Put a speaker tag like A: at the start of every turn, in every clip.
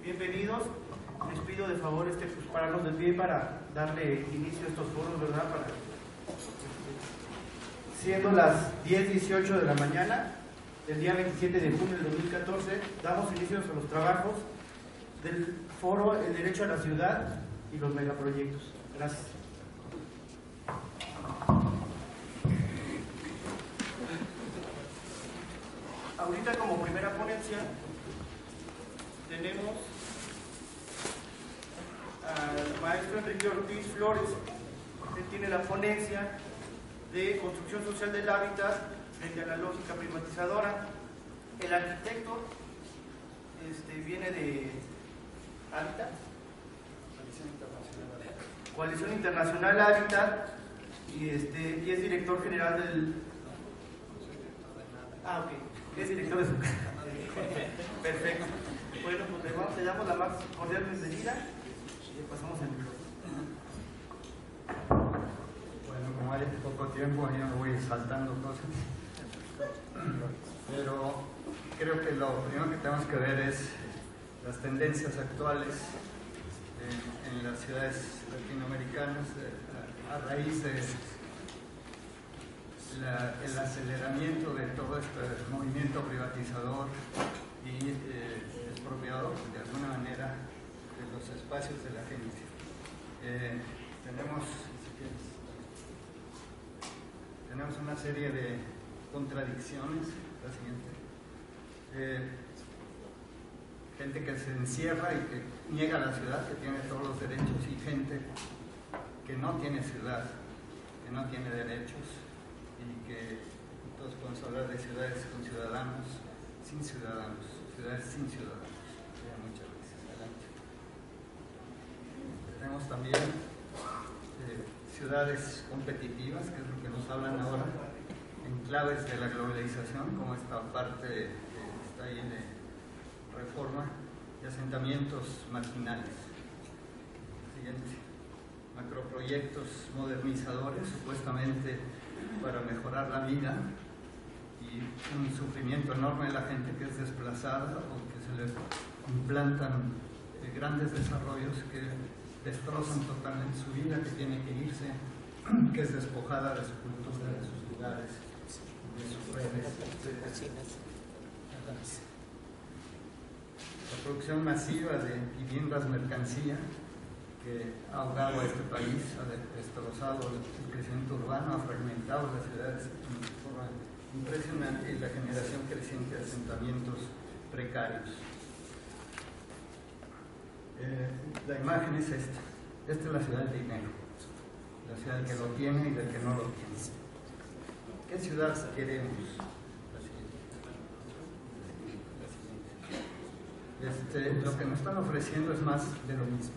A: Bienvenidos. Les pido de favor pues, pararnos de pie para darle inicio a estos foros, ¿verdad? Siendo las 10:18 de la mañana, del día 27 de junio del 2014, damos inicio a los trabajos del foro El Derecho a la Ciudad y los Megaproyectos. Gracias. Ahorita como primera ponencia tenemos al maestro Enrique Ortiz Flores. Él tiene la ponencia de construcción social del hábitat frente a la lógica privatizadora. El arquitecto viene de Hábitat, Coalición Internacional Hábitat, y es director general del... ok, es director de su casa. Perfecto. Bueno, pues le damos la más cordial bienvenida y le pasamos el micrófono.
B: Bueno, como hay poco tiempo, yo me voy saltando cosas. Pero creo que lo primero que tenemos que ver es las tendencias actuales en las ciudades latinoamericanas a raíz de el aceleramiento de todo este movimiento privatizador y expropiador de alguna manera de los espacios de la gente. Tenemos una serie de contradicciones. La siguiente. Gente que se encierra y que niega la ciudad, que tiene todos los derechos, y gente que no tiene ciudad, que no tiene derechos, y que entonces podemos hablar de ciudades con ciudadanos, ciudades sin ciudadanos, muchas veces. Adelante. Tenemos también ciudades competitivas, que es lo que nos hablan ahora, en claves de la globalización, como esta parte está ahí de Reforma, y asentamientos marginales. Siguiente. Macroproyectos modernizadores, supuestamente para mejorar la vida, y un sufrimiento enorme de la gente que es desplazada o que se le implantan grandes desarrollos que destrozan totalmente su vida, que tiene que irse, que es despojada de su cultura, de sus lugares, de sus redes. La producción masiva de viviendas mercancía que ha ahogado a este país, ha destrozado el crecimiento urbano, ha fragmentado las ciudades de forma impresionante, y la generación creciente de asentamientos precarios. La imagen es esta. Esta es la ciudad del dinero, la ciudad del que lo tiene y del que no lo tiene. ¿Qué ciudad queremos? Lo que nos están ofreciendo es más de lo mismo: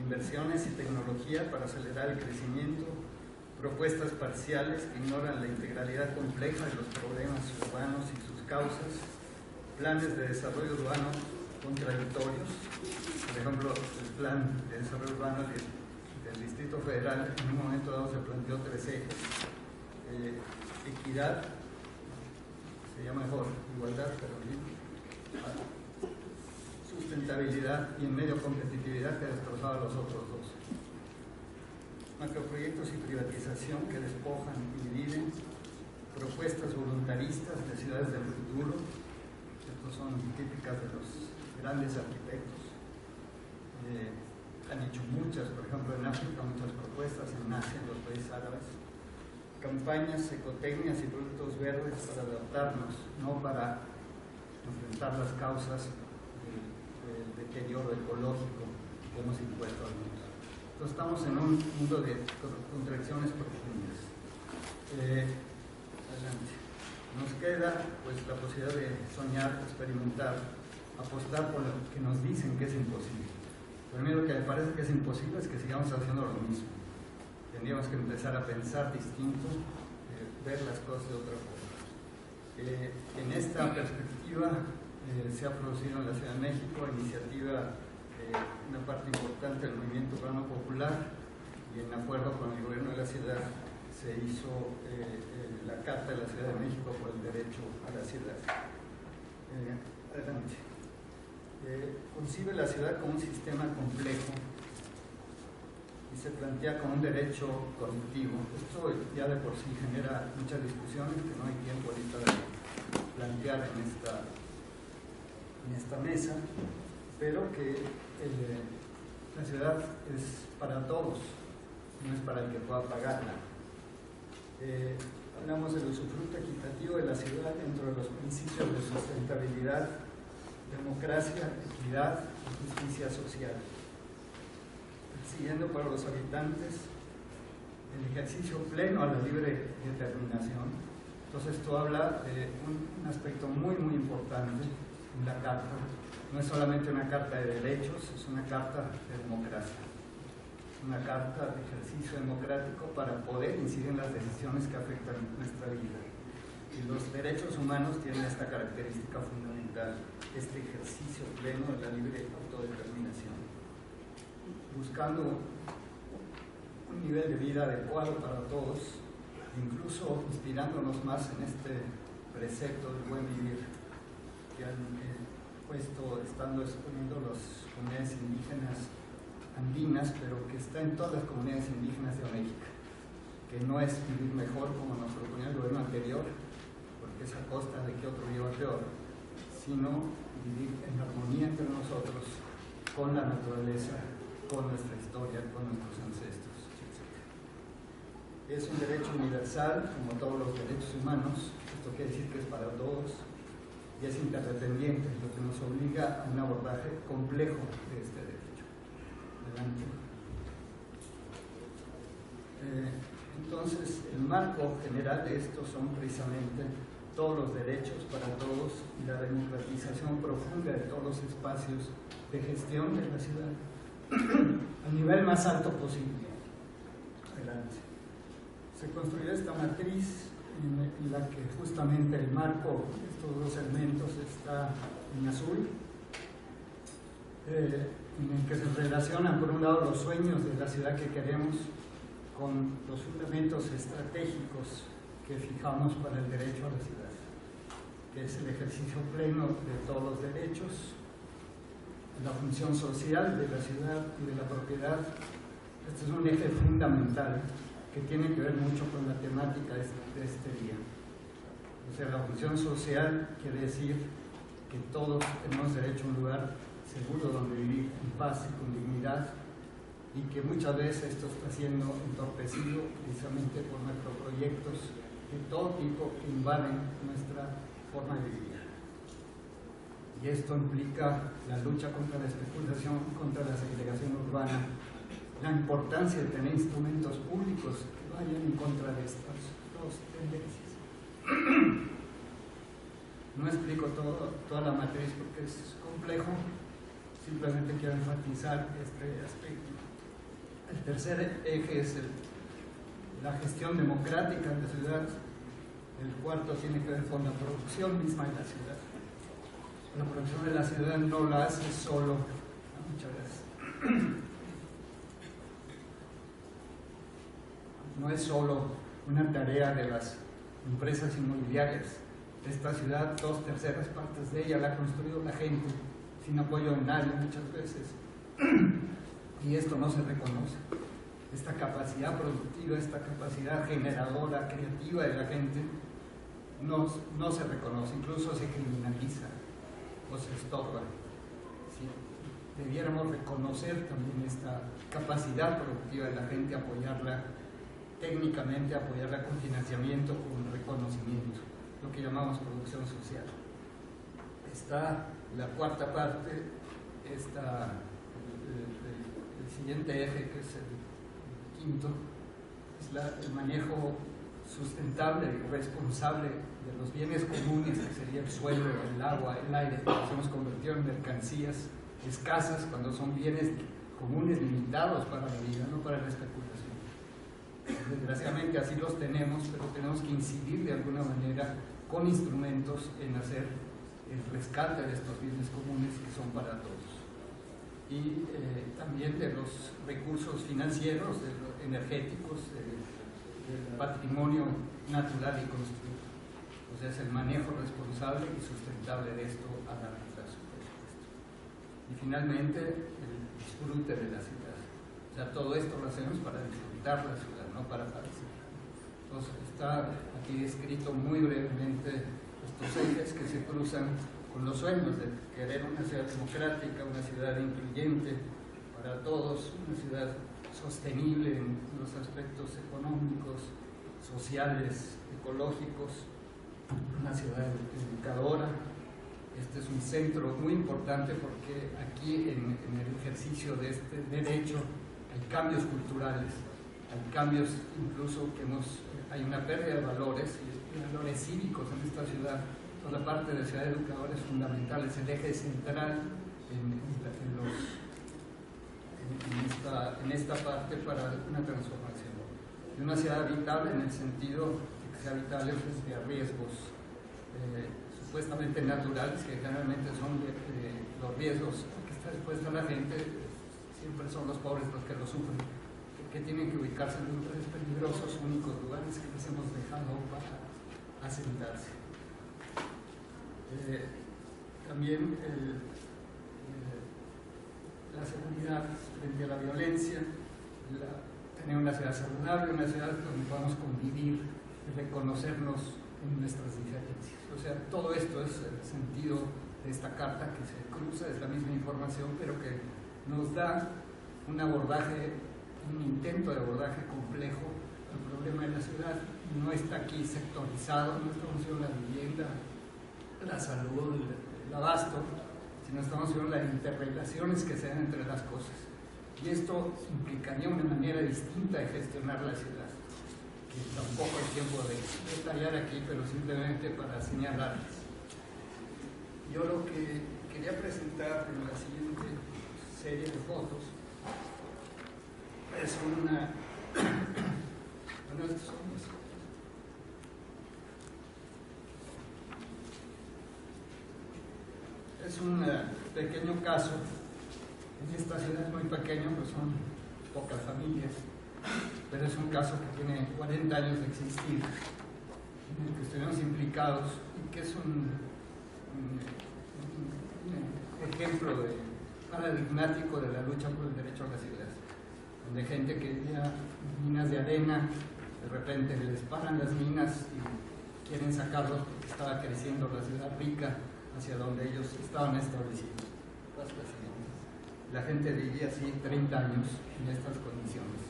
B: inversiones y tecnología para acelerar el crecimiento, propuestas parciales que ignoran la integralidad compleja de los problemas urbanos y sus causas, planes de desarrollo urbano contradictorios. Por ejemplo, el plan de desarrollo urbano del Distrito Federal en un momento dado se planteó 3 ejes: equidad, se llama mejor igualdad, pero sustentabilidad, y en medio competitividad, que ha destrozado a los otros 2. Macroproyectos y privatización que despojan y dividen, propuestas voluntaristas de ciudades del futuro. Estos son típicas de los grandes arquitectos. Han hecho muchas, por ejemplo en África, muchas propuestas, en Asia, en los países árabes. Campañas, ecotecnias y productos verdes para adaptarnos, no para enfrentar las causas del deterioro ecológico que hemos impuesto al mundo. Entonces estamos en un mundo de contradicciones profundas. Adelante. Nos queda pues la posibilidad de soñar, experimentar, apostar por lo que nos dicen que es imposible. Lo primero que me parece que es imposible es que sigamos haciendo lo mismo. Tendríamos que empezar a pensar distinto, ver las cosas de otra forma. En esta perspectiva se ha producido en la Ciudad de México iniciativa de una parte importante del movimiento urbano popular, y en acuerdo con el gobierno de la ciudad se hizo la Carta de la Ciudad de México por el derecho a la ciudad. Adelante. concibe la ciudad como un sistema complejo y se plantea como un derecho colectivo. Esto ya de por sí genera muchas discusiones que no hay tiempo ahorita de plantear en esta mesa, pero que la ciudad es para todos, no es para el que pueda pagarla. Hablamos del usufructo equitativo de la ciudad dentro de los principios de sustentabilidad, democracia, equidad y justicia social, persiguiendo para los habitantes el ejercicio pleno a la libre determinación. Entonces esto habla de un aspecto muy importante en la Carta. No es solamente una carta de derechos, es una carta de democracia, una carta de ejercicio democrático para poder incidir en las decisiones que afectan nuestra vida. Y los derechos humanos tienen esta característica fundamental, este ejercicio pleno de la libre autodeterminación, buscando un nivel de vida adecuado para todos, incluso inspirándonos más en este precepto del buen vivir que han puesto, estando exponiendo las comunidades indígenas andinas, pero que está en todas las comunidades indígenas de América, que no es vivir mejor como nos proponía el gobierno anterior, porque es a costa de que otro viva peor, sino vivir en armonía entre nosotros, con la naturaleza, con nuestra historia, con nuestros ancestros, etc. Es un derecho universal, como todos los derechos humanos. Esto quiere decir que es para todos y es interdependiente, lo que nos obliga a un abordaje complejo de este derecho. Adelante. Entonces, el marco general de esto son precisamente todos los derechos para todos y la democratización profunda de todos los espacios de gestión de la ciudad al nivel más alto posible. Adelante. Se construyó esta matriz en la que justamente el marco de estos dos elementos está en azul, en el que se relacionan por un lado los sueños de la ciudad que queremos con los fundamentos estratégicos que fijamos para el derecho a la ciudad, que es el ejercicio pleno de todos los derechos, la función social de la ciudad y de la propiedad. Este es un eje fundamental que tiene que ver mucho con la temática de este día. O sea, la función social quiere decir que todos tenemos derecho a un lugar seguro donde vivir en paz y con dignidad, y que muchas veces esto está siendo entorpecido precisamente por nuestros proyectos de todo tipo que invaden nuestra forma de vivir. Y esto implica la lucha contra la especulación, contra la segregación urbana, la importancia de tener instrumentos públicos que vayan en contra de estas dos tendencias. No explico toda la matriz porque es complejo, simplemente quiero enfatizar este aspecto. El tercer eje es la gestión democrática de la ciudad. El cuarto tiene que ver con la producción misma de la ciudad. La producción de la ciudad no la hace solo. Muchas gracias. No es solo una tarea de las empresas inmobiliarias. Esta ciudad, 2/3 partes de ella la ha construido la gente, sin apoyo de nadie muchas veces. Y esto no se reconoce. Esta capacidad productiva, esta capacidad generadora, creativa de la gente, no se reconoce, incluso se criminaliza o se estorba. ¿Sí? Debiéramos reconocer también esta capacidad productiva de la gente, apoyarla técnicamente, apoyarla con financiamiento, con reconocimiento, lo que llamamos producción social. Está la cuarta parte, el siguiente eje, que es el quinto, es el manejo sustentable y responsable de los bienes comunes, que sería el suelo, el agua, el aire, que nos hemos convertido en mercancías escasas cuando son bienes comunes limitados para la vida, no para la especulación. Desgraciadamente así los tenemos, pero tenemos que incidir de alguna manera con instrumentos en hacer el rescate de estos bienes comunes que son para todos. Y también de los recursos financieros, energéticos, del patrimonio natural y construido. O sea, es el manejo responsable y sustentable de esto a largo plazo. finalmente el disfrute de la ciudad. O sea, todo esto lo hacemos para disfrutar la ciudad, no para parecer. Entonces, está aquí descrito muy brevemente estos ejes que se cruzan con los sueños de querer una ciudad democrática, una ciudad incluyente para todos, una ciudad sostenible en los aspectos económicos, sociales, ecológicos, una ciudad educadora. Este es un centro muy importante porque aquí en el ejercicio de este derecho hay cambios culturales, hay cambios incluso hay una pérdida de valores cívicos en esta ciudad. Toda la parte de ciudad educadora es fundamental, es el eje central en esta parte para una transformación. De una ciudad habitable en el sentido de que sea habitable frente a riesgos supuestamente naturales, que generalmente son los riesgos a que está expuesta la gente, siempre son los pobres los que lo sufren, que tienen que ubicarse en lugares peligrosos, únicos lugares que les hemos dejado para asentarse. También la seguridad frente a la violencia, tener una ciudad saludable, una ciudad donde podamos convivir y reconocernos en nuestras diferencias. O sea, todo esto es el sentido de esta carta que se cruza, es la misma información, pero que nos da un abordaje, un intento de abordaje complejo al problema de la ciudad. No está aquí sectorizado, no estamos viendo la vivienda, la salud, el abasto, sino estamos viendo las interrelaciones que se dan entre las cosas. Y esto implicaría una manera distinta de gestionar la ciudad, que tampoco hay tiempo de detallar aquí, pero simplemente para señalarles. Yo lo que quería presentar en la siguiente serie de fotos es una... Bueno, estos son es un pequeño caso. En esta ciudad es muy pequeño, pues son pocas familias, pero es un caso que tiene 40 años de existir, en el que estuvimos implicados y que es un ejemplo paradigmático de la lucha por el derecho a la ciudad, donde gente que vivía en minas de arena, de repente les paran las minas y quieren sacarlos porque estaba creciendo la ciudad rica hacia donde ellos estaban establecidos. La gente vivía así 30 años en estas condiciones,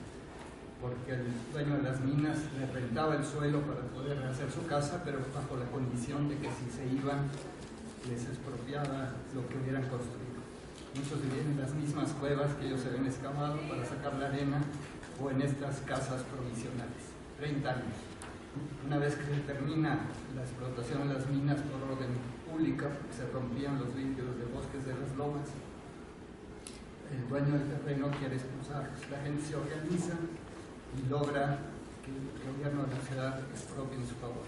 B: porque el dueño de las minas le rentaba el suelo para poder hacer su casa, pero bajo la condición de que si se iban les expropiaba lo que hubieran construido. Muchos vivían en las mismas cuevas que ellos habían excavado para sacar la arena o en estas casas provisionales. 30 años. Una vez que se termina la explotación de las minas por orden pública, porque se rompían los vidrios de bosques de las lomas, el dueño del terreno quiere expulsarlos. La gente se organiza y logra que el gobierno de la ciudad expropie en su favor.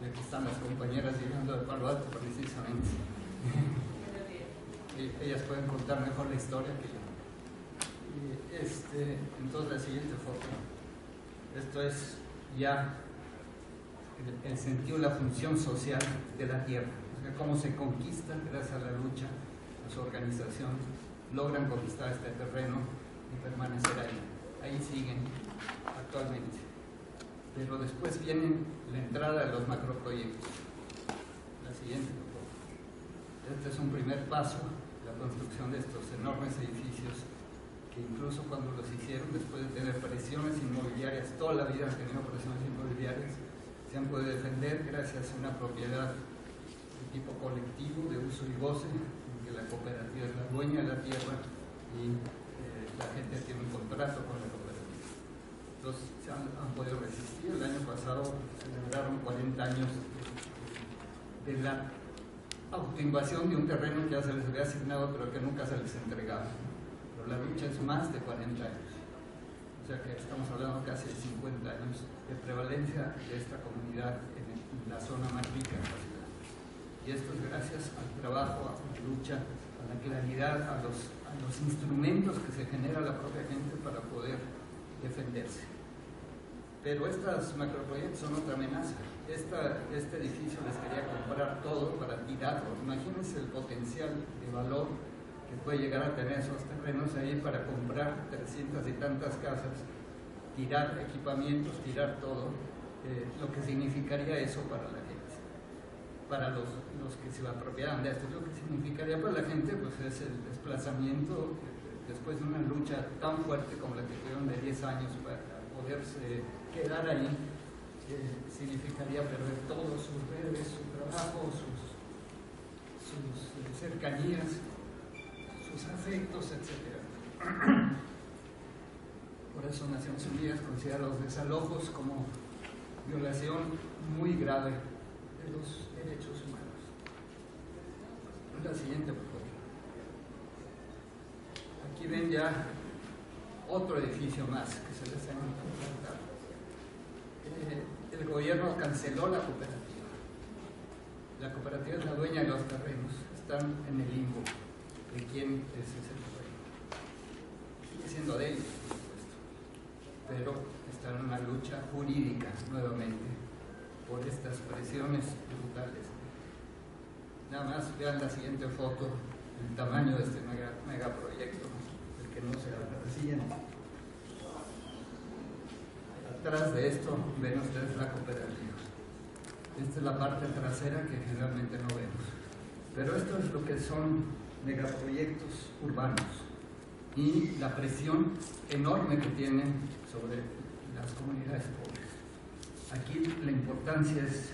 B: Y aquí están las compañeras llegando de Palo Alto precisamente. Ellas pueden contar mejor la historia que yo. Entonces la siguiente foto. Esto es ya el sentido y la función social de la tierra. O sea, cómo se conquista gracias a la lucha, a su organización, logran conquistar este terreno y permanecer ahí. Ahí siguen actualmente. Pero después viene la entrada de los macroproyectos. La siguiente, por favor. Este es un primer paso, la construcción de estos enormes edificios que incluso cuando los hicieron, después de tener presiones inmobiliarias, toda la vida han tenido presiones inmobiliarias, se han podido defender gracias a una propiedad de tipo colectivo, de uso y goce, en que la cooperativa es la dueña de la tierra y la gente tiene un contrato con la cooperativa. Entonces se han podido resistir. El año pasado celebraron 40 años de la autoinvasión de un terreno que ya se les había asignado pero que nunca se les entregaba. Pero la lucha es más de 40 años. O sea que estamos hablando casi de 50 años de prevalencia de esta comunidad en la zona más rica de la ciudad. Y esto es gracias al trabajo, a la lucha, a la claridad, a los instrumentos que se genera la propia gente para poder defenderse. Pero estos macroproyectos son otra amenaza. Este edificio les quería comprar todo para tirarlo. Imagínense el potencial de valor que puede llegar a tener esos terrenos ahí para comprar 300 y tantas casas, tirar equipamientos, tirar todo, lo que significaría eso para la gente, para los que se apropiaran de esto. Lo que significaría para la gente pues es el desplazamiento después de una lucha tan fuerte como la que tuvieron de 10 años para poderse quedar ahí. Significaría perder todos sus redes, su trabajo, sus cercanías, sus afectos, etc. Por eso Naciones Unidas considera los desalojos como violación muy grave de los derechos humanos. La siguiente, por favor. Aquí ven ya otro edificio más que se les ha implantado. El gobierno canceló la cooperativa. La cooperativa es la dueña de los terrenos, están en el limbo de quién es ese terreno. Sigue siendo de ellos, por supuesto, pero están en una lucha jurídica nuevamente por estas presiones brutales. Nada más vean la siguiente foto, el tamaño de este megaproyecto, el que no se habla. La siguiente. Atrás de esto ven ustedes la cooperativa. Esta es la parte trasera que generalmente no vemos. Pero esto es lo que son megaproyectos urbanos y la presión enorme que tienen sobre las comunidades pobres. Aquí la importancia es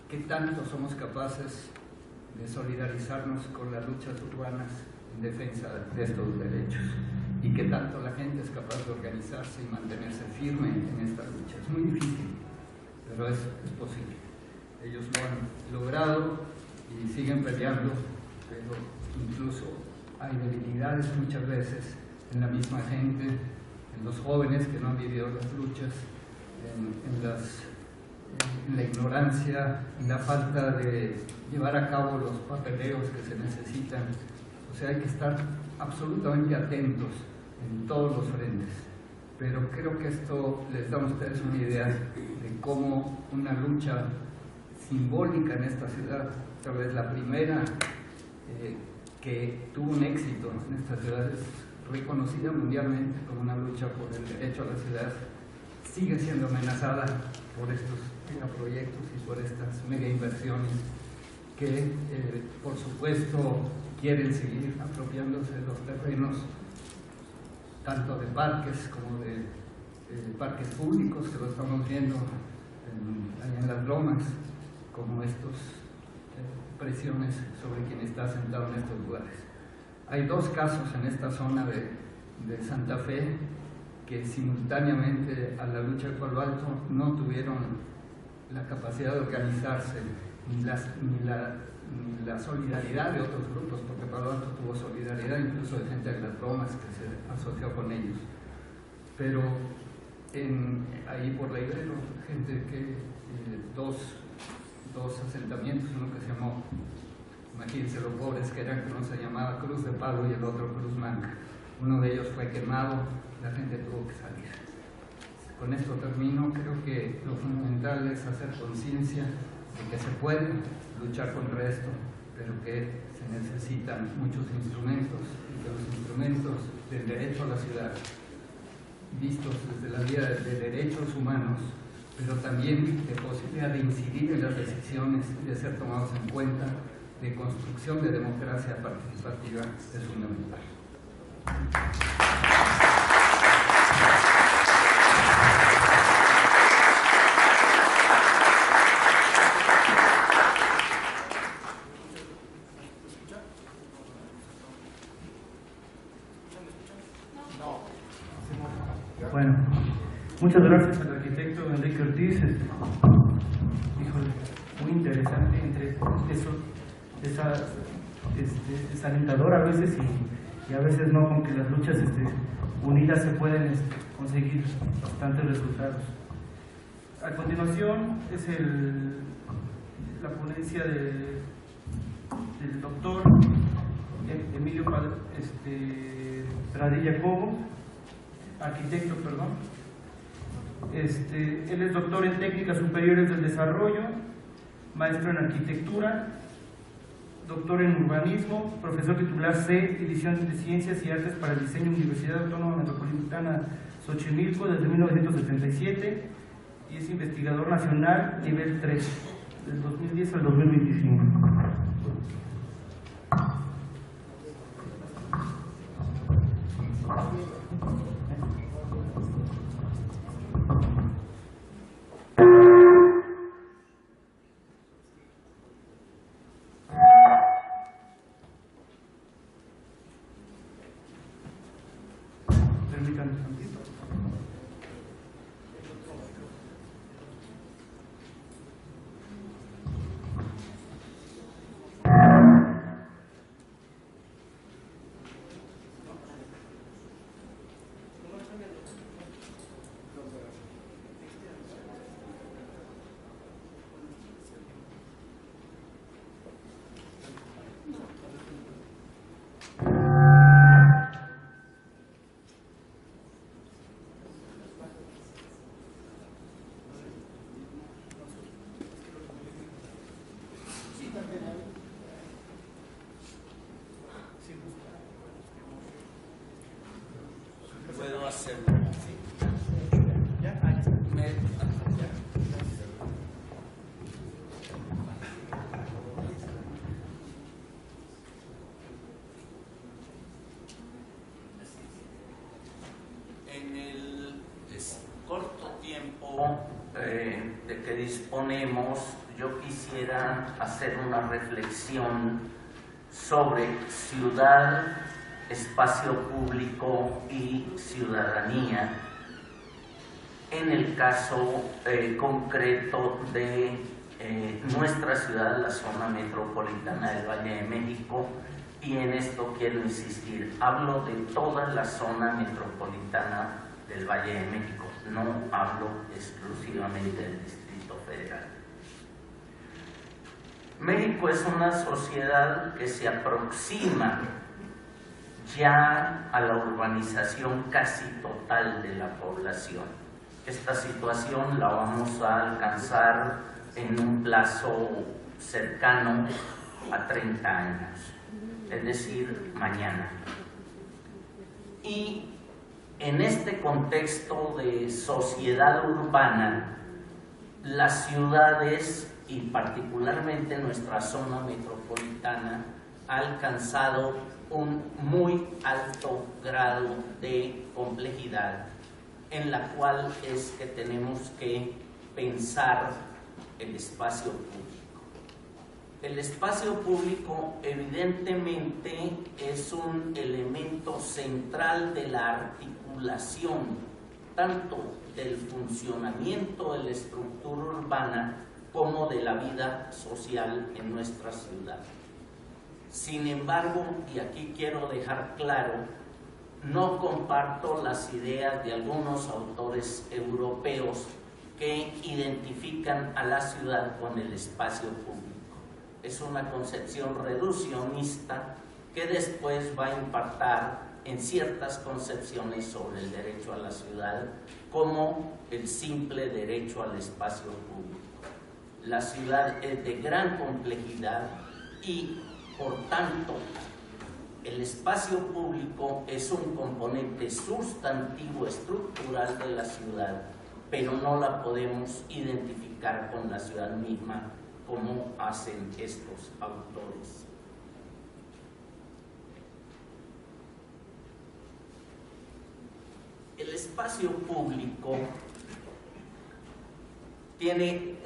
B: qué tanto somos capaces de solidarizarnos con las luchas urbanas en defensa de estos derechos y qué tanto la gente es capaz de organizarse y mantenerse firme en esta lucha. Es muy difícil, pero es posible. Ellos lo han logrado y siguen peleando, pero incluso hay debilidades muchas veces en la misma gente, en los jóvenes que no han vivido las luchas, en la ignorancia, en la falta de llevar a cabo los papeleos que se necesitan. O sea, hay que estar absolutamente atentos en todos los frentes. Pero creo que esto les da a ustedes una idea de cómo una lucha simbólica en esta ciudad, tal vez la primera que tuvo un éxito en esta ciudad, es reconocida mundialmente como una lucha por el derecho a la ciudad, sigue siendo amenazada por estos megaproyectos y por estas mega inversiones que, por supuesto, quieren seguir apropiándose de los terrenos, tanto de parques como de parques públicos, que lo estamos viendo allá en las lomas, como estas presiones sobre quien está sentado en estos lugares. Hay dos casos en esta zona de Santa Fe que simultáneamente a la lucha de Palo Alto no tuvieron la capacidad de organizarse ni la solidaridad de otros grupos, porque Palo Alto tuvo solidaridad incluso de gente de las lomas que se asoció con ellos. Pero ahí por la Ibero, gente que dos asentamientos, uno que se llamó, imagínense lo pobres que eran, que uno se llamaba Cruz de Palo y el otro Cruz Manca. Uno de ellos fue quemado, la gente tuvo que salir. Con esto termino. Creo que lo fundamental es hacer conciencia de que se puede luchar contra esto, pero que se necesitan muchos instrumentos, y que los instrumentos del derecho a la ciudad, vistos desde la vía de derechos humanos, pero también de posibilidad de incidir en las decisiones y de ser tomados en cuenta, de construcción de democracia participativa, es fundamental.
A: Bueno, muchas gracias al arquitecto Enrique Ortiz. Híjole, muy interesante. Entre eso, es desalentador a veces y a veces no, con que las luchas unidas se pueden conseguir bastantes resultados. A continuación es la ponencia del doctor Emilio Pradilla Cobo, arquitecto, perdón. Él es doctor en técnicas superiores del desarrollo, maestro en arquitectura, doctor en urbanismo, profesor titular C, División de Ciencias y Artes para el Diseño, Universidad Autónoma Metropolitana Xochimilco, desde 1977, y es investigador nacional nivel 3, del 2010 al 2025. Permítanme un tantito.
C: Puedo hacerlo.
A: ¿Ya? Ahí está.
C: En el corto tiempo de que disponemos, yo quisiera hacer una reflexión sobre ciudad, espacio público y ciudadanía, en el caso concreto de nuestra ciudad, la zona metropolitana del Valle de México, y en esto quiero insistir, hablo de toda la zona metropolitana del Valle de México, no hablo exclusivamente del Distrito Federal. México es una sociedad que se aproxima ya a la urbanización casi total de la población. Esta situación la vamos a alcanzar en un plazo cercano a 30 años, es decir, mañana. Y en este contexto de sociedad urbana, las ciudades y particularmente nuestra zona metropolitana ha alcanzado un muy alto grado de complejidad, en la cual es que tenemos que pensar el espacio público. El espacio público evidentemente es un elemento central de la articulación tanto del funcionamiento de la estructura urbana como de la vida social en nuestra ciudad. Sin embargo, y aquí quiero dejar claro, no comparto las ideas de algunos autores europeos que identifican a la ciudad con el espacio público. Es una concepción reduccionista que después va a impactar en ciertas concepciones sobre el derecho a la ciudad, como el simple derecho al espacio público. La ciudad es de gran complejidad y, por tanto, el espacio público es un componente sustantivo estructural de la ciudad, pero no la podemos identificar con la ciudad misma como hacen estos autores. El espacio público tiene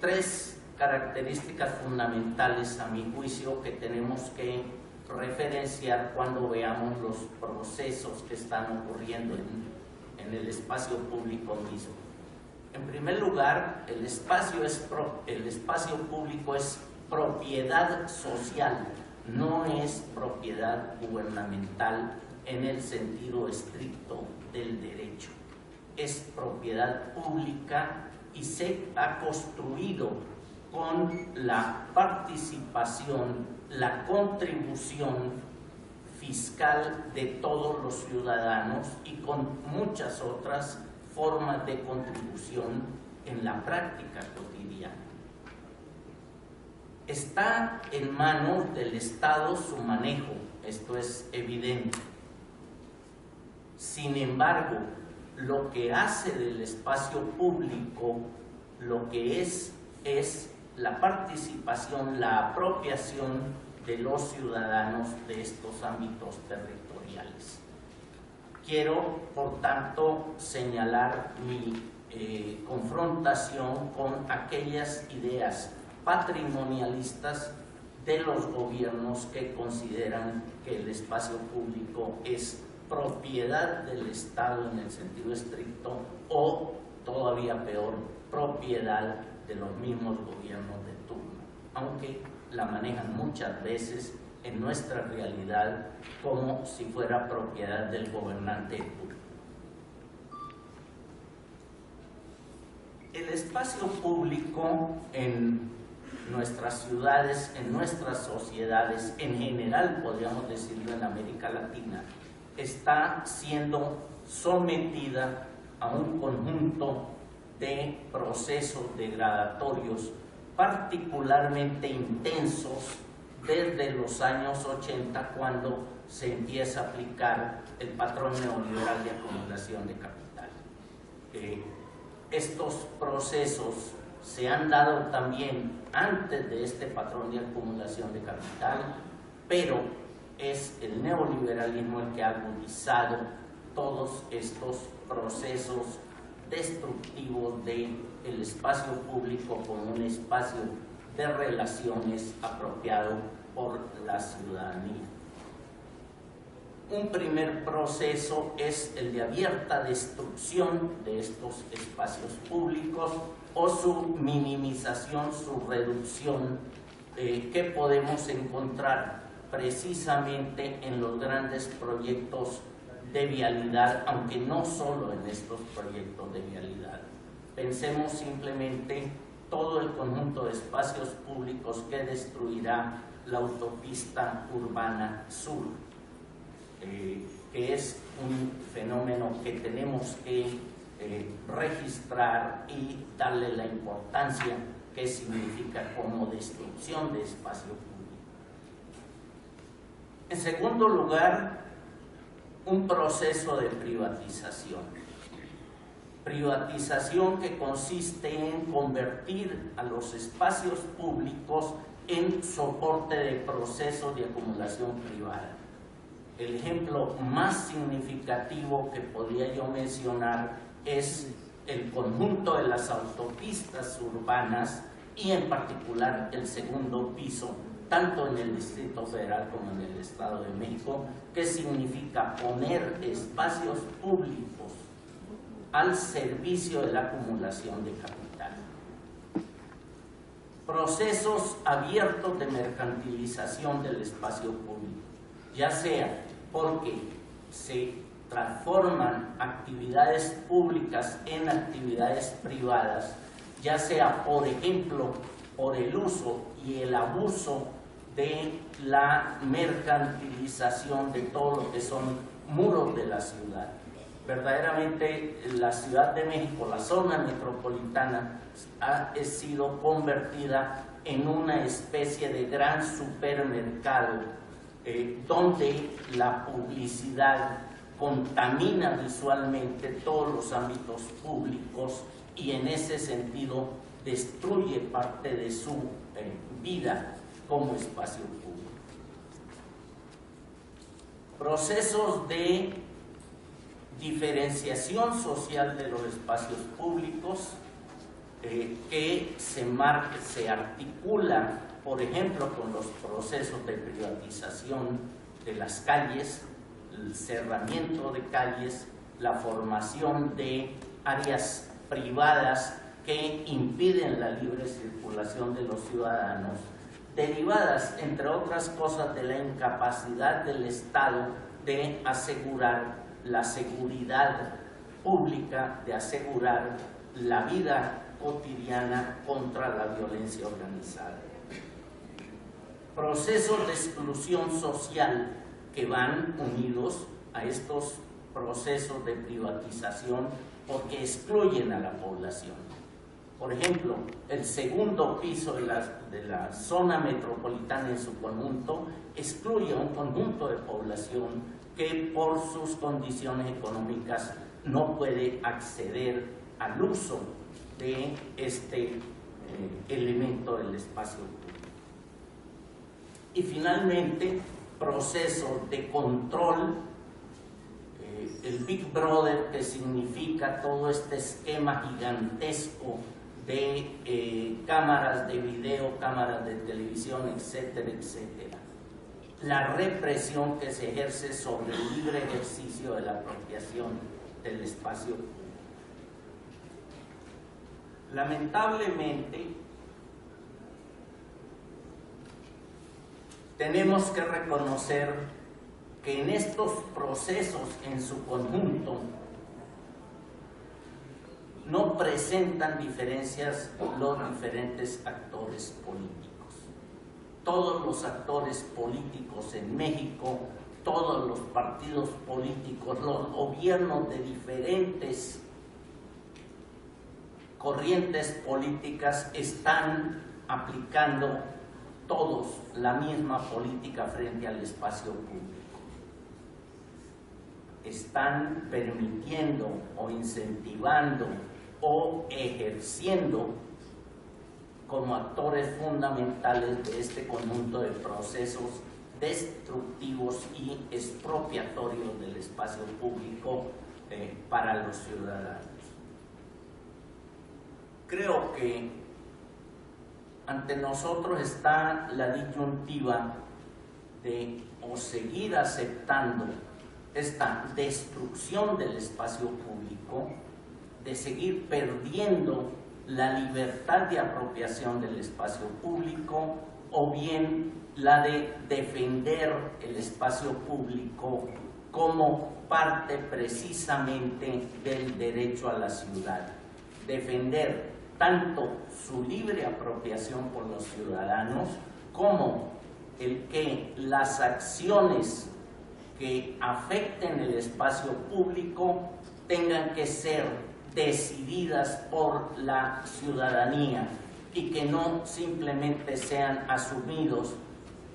C: tres características fundamentales, a mi juicio, que tenemos que referenciar cuando veamos los procesos que están ocurriendo en el espacio público mismo. En primer lugar, el espacio público es propiedad social, no es propiedad gubernamental en el sentido estricto del derecho. Es propiedad pública y se ha construido con la participación, la contribución fiscal de todos los ciudadanos y con muchas otras formas de contribución en la práctica cotidiana. Está en manos del Estado su manejo, esto es evidente. Sin embargo, lo que hace del espacio público, lo que es la participación, la apropiación de los ciudadanos de estos ámbitos territoriales. Quiero, por tanto, señalar mi confrontación con aquellas ideas patrimonialistas de los gobiernos que consideran que el espacio público es propiedad del Estado en el sentido estricto, o todavía peor, propiedad de los mismos gobiernos de turno, aunque la manejan muchas veces en nuestra realidad como si fuera propiedad del gobernante de turno. El espacio público en nuestras ciudades, en nuestras sociedades, en general podríamos decirlo en América Latina, está siendo sometida a un conjunto de procesos degradatorios particularmente intensos desde los años 80, cuando se empieza a aplicar el patrón neoliberal de acumulación de capital. Estos procesos se han dado también antes de este patrón de acumulación de capital, pero es el neoliberalismo el que ha agudizado todos estos procesos destructivos del espacio público como un espacio de relaciones apropiado por la ciudadanía. Un primer proceso es el de abierta destrucción de estos espacios públicos o su minimización, su reducción, que podemos encontrar precisamente en los grandes proyectos de vialidad, aunque no solo en estos proyectos de vialidad. Pensemos simplemente todo el conjunto de espacios públicos que destruirá la autopista urbana sur, que es un fenómeno que tenemos que registrar y darle la importancia que significa como destrucción de espacio público. En segundo lugar, un proceso de privatización. Privatización que consiste en convertir a los espacios públicos en soporte de procesos de acumulación privada. El ejemplo más significativo que podría yo mencionar es el conjunto de las autopistas urbanas y en particular el segundo piso, tanto en el Distrito Federal como en el Estado de México, que significa poner espacios públicos al servicio de la acumulación de capital. Procesos abiertos de mercantilización del espacio público, ya sea porque se transforman actividades públicas en actividades privadas, ya sea, por ejemplo, por el uso y el abuso de la mercantilización de todo lo que son muros de la ciudad. Verdaderamente la Ciudad de México, la zona metropolitana, ha sido convertida en una especie de gran supermercado donde la publicidad contamina visualmente todos los ámbitos públicos y en ese sentido destruye parte de su vida como espacio público. Procesos de diferenciación social de los espacios públicos que se articulan, por ejemplo, con los procesos de privatización de las calles, el cerramiento de calles, la formación de áreas privadas que impiden la libre circulación de los ciudadanos, derivadas, entre otras cosas, de la incapacidad del Estado de asegurar la seguridad pública, de asegurar la vida cotidiana contra la violencia organizada. Procesos de exclusión social que van unidos a estos procesos de privatización porque excluyen a la población. Por ejemplo, el segundo piso de la zona metropolitana en su conjunto excluye a un conjunto de población que por sus condiciones económicas no puede acceder al uso de este elemento del espacio público. Y finalmente, procesos de control, el Big Brother, que significa todo este esquema gigantesco de cámaras de video, cámaras de televisión, etcétera, etcétera. La represión que se ejerce sobre el libre ejercicio de la apropiación del espacio público. Lamentablemente, tenemos que reconocer que en estos procesos en su conjunto no presentan diferencias los diferentes actores políticos. Todos los actores políticos en México, todos los partidos políticos, los gobiernos de diferentes corrientes políticas están aplicando todos la misma política frente al espacio público. Están permitiendo o incentivando o ejerciendo como actores fundamentales de este conjunto de procesos destructivos y expropiatorios del espacio público para los ciudadanos. Creo que ante nosotros está la disyuntiva de o seguir aceptando esta destrucción del espacio público, de seguir perdiendo la libertad de apropiación del espacio público, o bien la de defender el espacio público como parte precisamente del derecho a la ciudad. Defender tanto su libre apropiación por los ciudadanos como el que las acciones que afecten el espacio público tengan que ser decididas por la ciudadanía y que no simplemente sean asumidos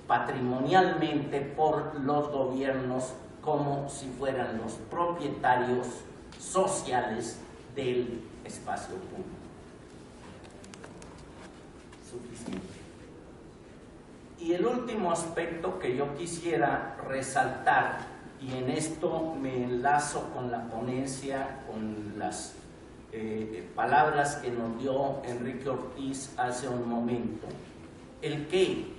C: patrimonialmente por los gobiernos como si fueran los propietarios sociales del espacio público. Suficiente. Y el último aspecto que yo quisiera resaltar, y en esto me enlazo con la ponencia, con las palabras que nos dio Enrique Ortiz hace un momento, el que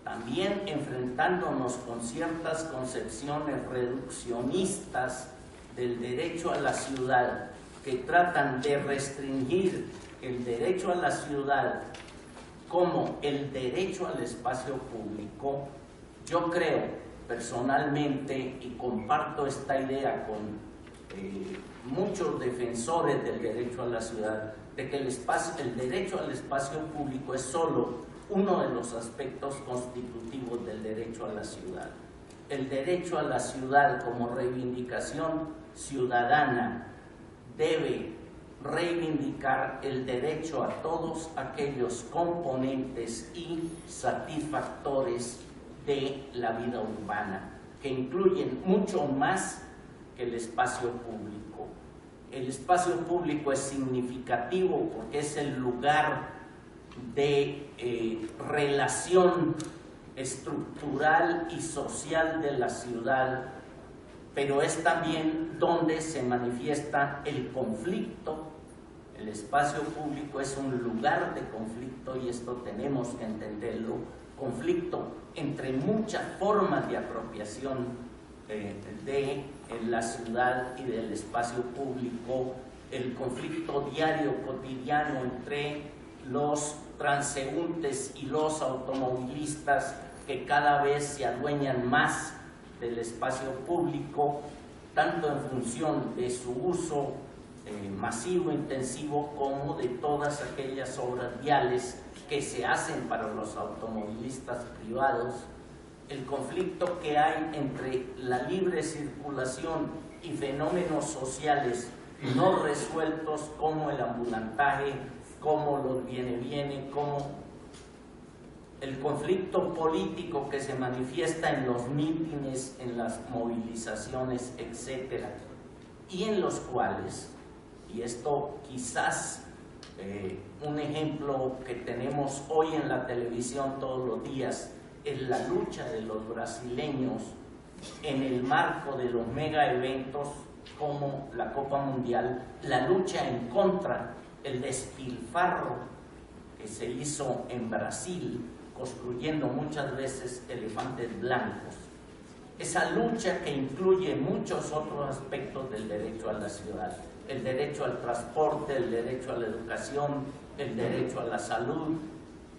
C: también enfrentándonos con ciertas concepciones reduccionistas del derecho a la ciudad, que tratan de restringir el derecho a la ciudad como el derecho al espacio público, yo creo personalmente, y comparto esta idea con muchos defensores del derecho a la ciudad, de que el derecho al espacio público es solo uno de los aspectos constitutivos del derecho a la ciudad. El derecho a la ciudad como reivindicación ciudadana debe reivindicar el derecho a todos aquellos componentes y satisfactores de la vida urbana, que incluyen mucho más que el espacio público. El espacio público es significativo porque es el lugar de relación estructural y social de la ciudad, pero es también donde se manifiesta el conflicto. El espacio público es un lugar de conflicto, y esto tenemos que entenderlo, conflicto entre muchas formas de apropiación de la ciudad y del espacio público, el conflicto diario, cotidiano entre los transeúntes y los automovilistas, que cada vez se adueñan más del espacio público, tanto en función de su uso masivo, intensivo, como de todas aquellas obras viales que se hacen para los automovilistas privados, el conflicto que hay entre la libre circulación y fenómenos sociales no resueltos como el ambulantaje como los viene, como el conflicto político que se manifiesta en los mítines, en las movilizaciones, etc. Y en los cuales, y esto quizás un ejemplo que tenemos hoy en la televisión todos los días, es la lucha de los brasileños en el marco de los mega eventos como la Copa Mundial, la lucha en contra, el despilfarro que se hizo en Brasil, construyendo muchas veces elefantes blancos. Esa lucha que incluye muchos otros aspectos del derecho a la ciudad, el derecho al transporte, el derecho a la educación, el derecho a la salud,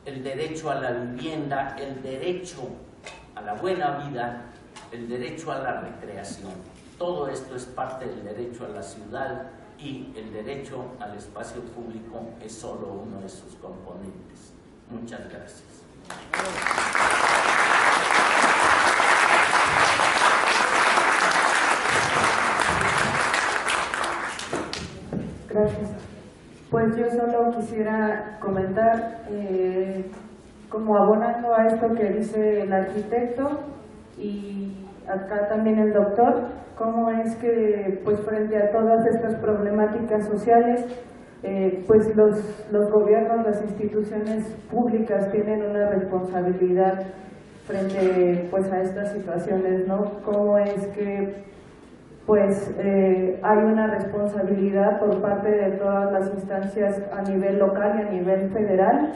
C: el derecho a la vivienda, el derecho a la buena vida, el derecho a la recreación. Todo esto es parte del derecho a la ciudad y el derecho al espacio público es solo uno de sus componentes. Muchas gracias.
D: Gracias. Pues yo solo quisiera comentar, como abonando a esto que dice el arquitecto y acá también el doctor, cómo es que pues frente a todas estas problemáticas sociales, pues los gobiernos, las instituciones públicas tienen una responsabilidad frente pues a estas situaciones, ¿no? Cómo es que pues hay una responsabilidad por parte de todas las instancias a nivel local y a nivel federal,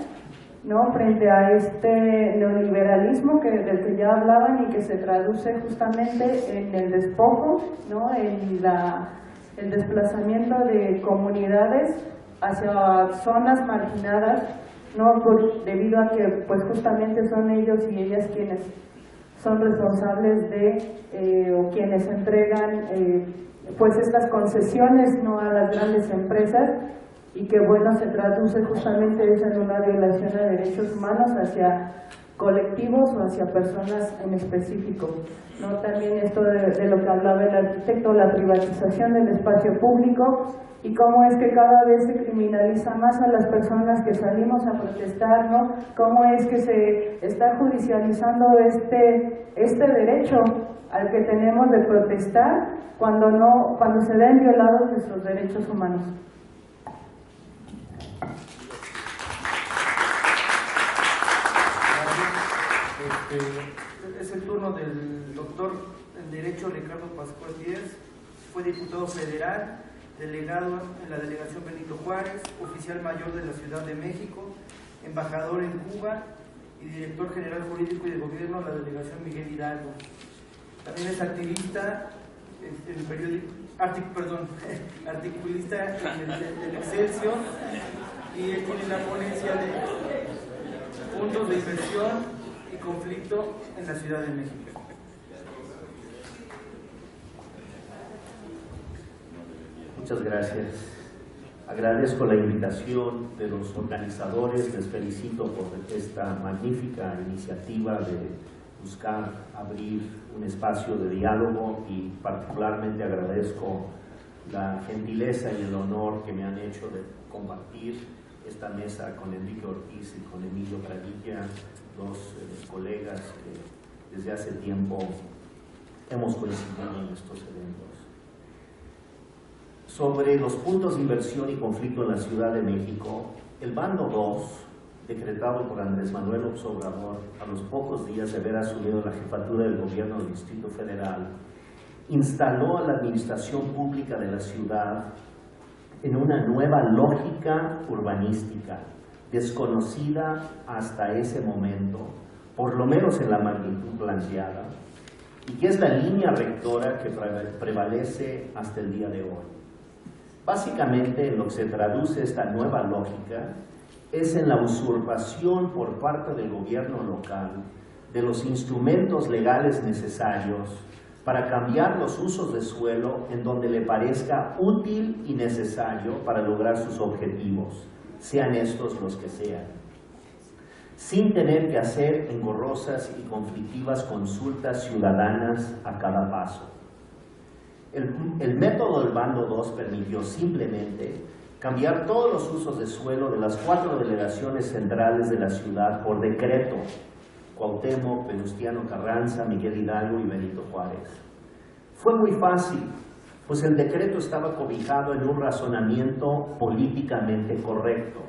D: ¿no? Frente a este neoliberalismo del que ya hablaban y que se traduce justamente en el despojo, ¿no? En el desplazamiento de comunidades hacia zonas marginadas, ¿no? Debido a que pues justamente son ellos y ellas quienes son responsables de o quienes entregan pues estas concesiones, ¿no? A las grandes empresas, y que bueno, se traduce justamente eso en una violación a derechos humanos hacia colectivos o hacia personas en específico, ¿no? También esto de lo que hablaba el arquitecto, la privatización del espacio público, y cómo es que cada vez se criminaliza más a las personas que salimos a protestar, ¿no? Cómo es que se está judicializando este derecho al que tenemos de protestar cuando se ven violados nuestros derechos humanos.
A: Es el turno del doctor en Derecho Ricardo Pascual Díez. Fue diputado federal, delegado en la delegación Benito Juárez, oficial mayor de la Ciudad de México, embajador en Cuba y director general jurídico y de gobierno de la delegación Miguel Hidalgo. También es activista en el periódico, articulista en el Excelsior, y él tiene la ponencia de puntos de inversión y conflicto en la Ciudad de México.
E: Muchas gracias. Agradezco la invitación de los organizadores, les felicito por esta magnífica iniciativa de buscar abrir un espacio de diálogo, y particularmente agradezco la gentileza y el honor que me han hecho de compartir esta mesa con Enrique Ortiz y con Emilio Pradilla, dos colegas que desde hace tiempo hemos coincidido en estos eventos. Sobre los puntos de inversión y conflicto en la Ciudad de México, el bando 2, decretado por Andrés Manuel López Obrador a los pocos días de haber asumido la jefatura del gobierno del Distrito Federal, instaló a la administración pública de la ciudad en una nueva lógica urbanística, desconocida hasta ese momento, por lo menos en la magnitud planteada, y que es la línea rectora que prevalece hasta el día de hoy. Básicamente, en lo que se traduce esta nueva lógica es en la usurpación por parte del gobierno local de los instrumentos legales necesarios para cambiar los usos de suelo en donde le parezca útil y necesario para lograr sus objetivos, sean estos los que sean, sin tener que hacer engorrosas y conflictivas consultas ciudadanas a cada paso. El método del bando 2 permitió simplemente cambiar todos los usos de suelo de las 4 delegaciones centrales de la ciudad por decreto: Cuauhtémoc, Venustiano Carranza, Miguel Hidalgo y Benito Juárez. Fue muy fácil, pues el decreto estaba cobijado en un razonamiento políticamente correcto.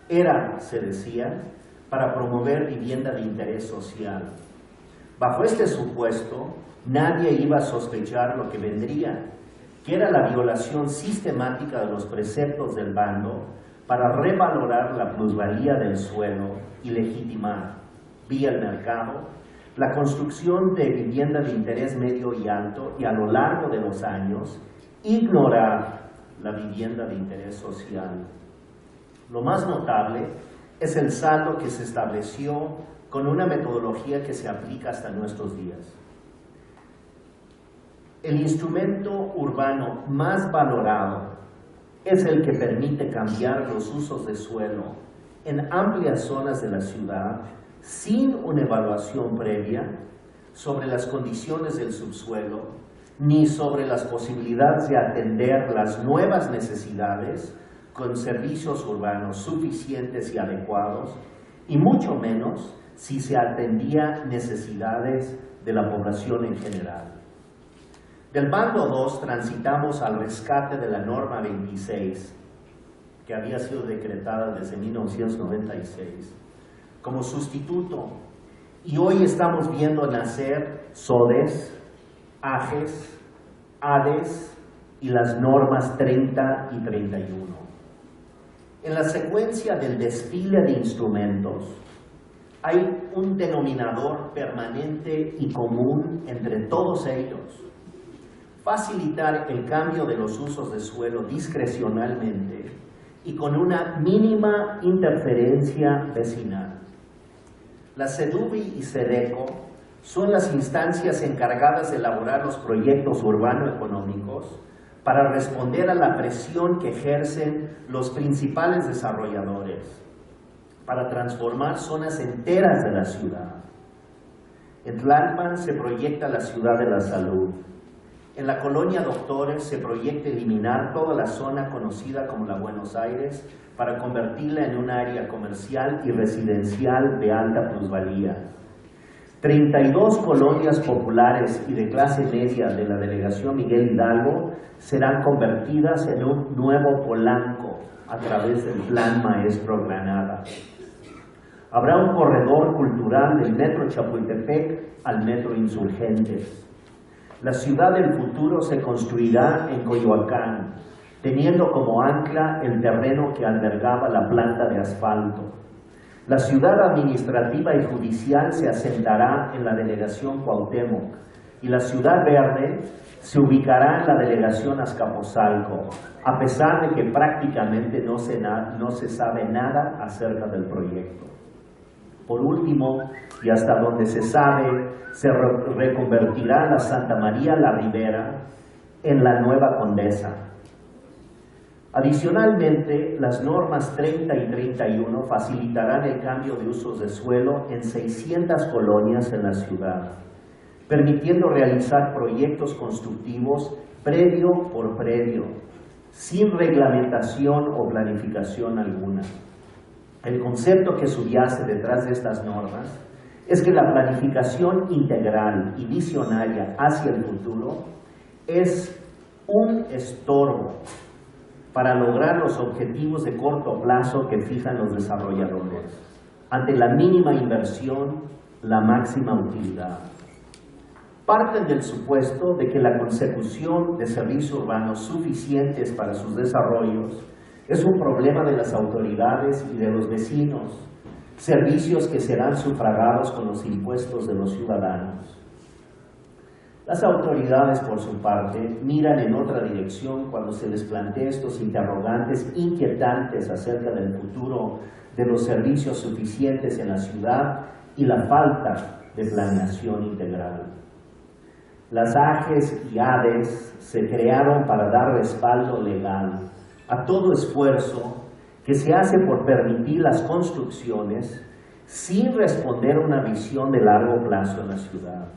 E: Era, se decía, para promover vivienda de interés social. Bajo este supuesto, nadie iba a sospechar lo que vendría, que era la violación sistemática de los preceptos del bando para revalorar la plusvalía del suelo y legitimar, vía el mercado, la construcción de vivienda de interés medio y alto, y a lo largo de los años, ignorar la vivienda de interés social. Lo más notable es el saldo que se estableció con una metodología que se aplica hasta nuestros días. El instrumento urbano más valorado es el que permite cambiar los usos de suelo en amplias zonas de la ciudad sin una evaluación previa sobre las condiciones del subsuelo, ni sobre las posibilidades de atender las nuevas necesidades con servicios urbanos suficientes y adecuados, y mucho menos si se atendía necesidades de la población en general. Del bando 2 transitamos al rescate de la norma 26, que había sido decretada desde 1996, como sustituto, y hoy estamos viendo nacer SODES, AGES, ADES y las normas 30 y 31. En la secuencia del desfile de instrumentos hay un denominador permanente y común entre todos ellos: facilitar el cambio de los usos de suelo discrecionalmente y con una mínima interferencia vecinal. La SEDUBI y SEDECO son las instancias encargadas de elaborar los proyectos urbano-económicos para responder a la presión que ejercen los principales desarrolladores para transformar zonas enteras de la ciudad. En Tlalpan se proyecta la ciudad de la salud. En la colonia Doctores se proyecta eliminar toda la zona conocida como la Buenos Aires para convertirla en un área comercial y residencial de alta plusvalía. 32 colonias populares y de clase media de la delegación Miguel Hidalgo serán convertidas en un nuevo Polanco a través del Plan Maestro Granada. Habrá un corredor cultural del Metro Chapultepec al Metro Insurgentes. La ciudad del futuro se construirá en Coyoacán, teniendo como ancla el terreno que albergaba la planta de asfalto. La ciudad administrativa y judicial se asentará en la delegación Cuauhtémoc y la ciudad verde se ubicará en la delegación Azcapotzalco, a pesar de que prácticamente no se sabe nada acerca del proyecto. Por último, y hasta donde se sabe, se reconvertirá la Santa María la Ribera en la Nueva Condesa. Adicionalmente, las normas 30 y 31 facilitarán el cambio de usos de suelo en 600 colonias en la ciudad, permitiendo realizar proyectos constructivos predio por predio, sin reglamentación o planificación alguna. El concepto que subyace detrás de estas normas es que la planificación integral y visionaria hacia el futuro es un estorbo para lograr los objetivos de corto plazo que fijan los desarrolladores. Ante la mínima inversión, la máxima utilidad. Parten del supuesto de que la consecución de servicios urbanos suficientes para sus desarrollos es un problema de las autoridades y de los vecinos, servicios que serán sufragados con los impuestos de los ciudadanos. Las autoridades, por su parte, miran en otra dirección cuando se les plantea estos interrogantes inquietantes acerca del futuro de los servicios suficientes en la ciudad y la falta de planeación integral. Las AGES y ADES se crearon para dar respaldo legal a todo esfuerzo que se hace por permitir las construcciones sin responder a una visión de largo plazo en la ciudad,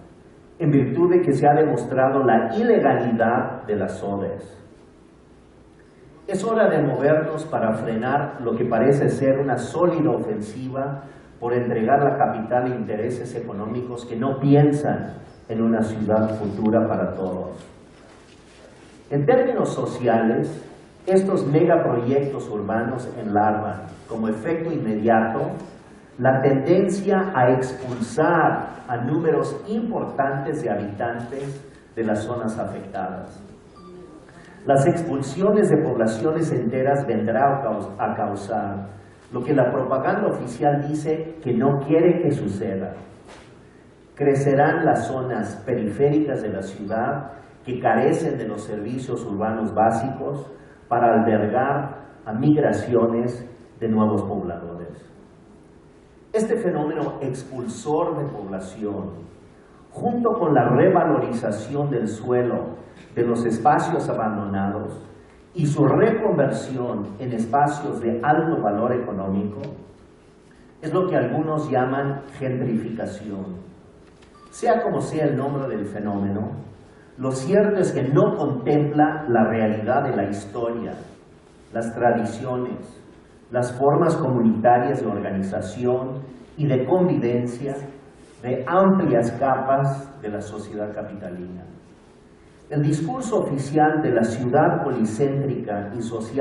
E: en virtud de que se ha demostrado la ilegalidad de las SODES. Es hora de movernos para frenar lo que parece ser una sólida ofensiva por entregar la capital a intereses económicos que no piensan en una ciudad futura para todos. En términos sociales, estos megaproyectos urbanos enlarvan, como efecto inmediato, la tendencia a expulsar a números importantes de habitantes de las zonas afectadas. Las expulsiones de poblaciones enteras vendrán a causar lo que la propaganda oficial dice que no quiere que suceda. Crecerán las zonas periféricas de la ciudad que carecen de los servicios urbanos básicos para albergar a migraciones de nuevos pobladores. Este fenómeno expulsor de población, junto con la revalorización del suelo de los espacios abandonados y su reconversión en espacios de alto valor económico, es lo que algunos llaman gentrificación. Sea como sea el nombre del fenómeno, lo cierto es que no contempla la realidad de la historia, las tradiciones, las formas comunitarias de organización y de convivencia de amplias capas de la sociedad capitalina. El discurso oficial de la ciudad policéntrica y social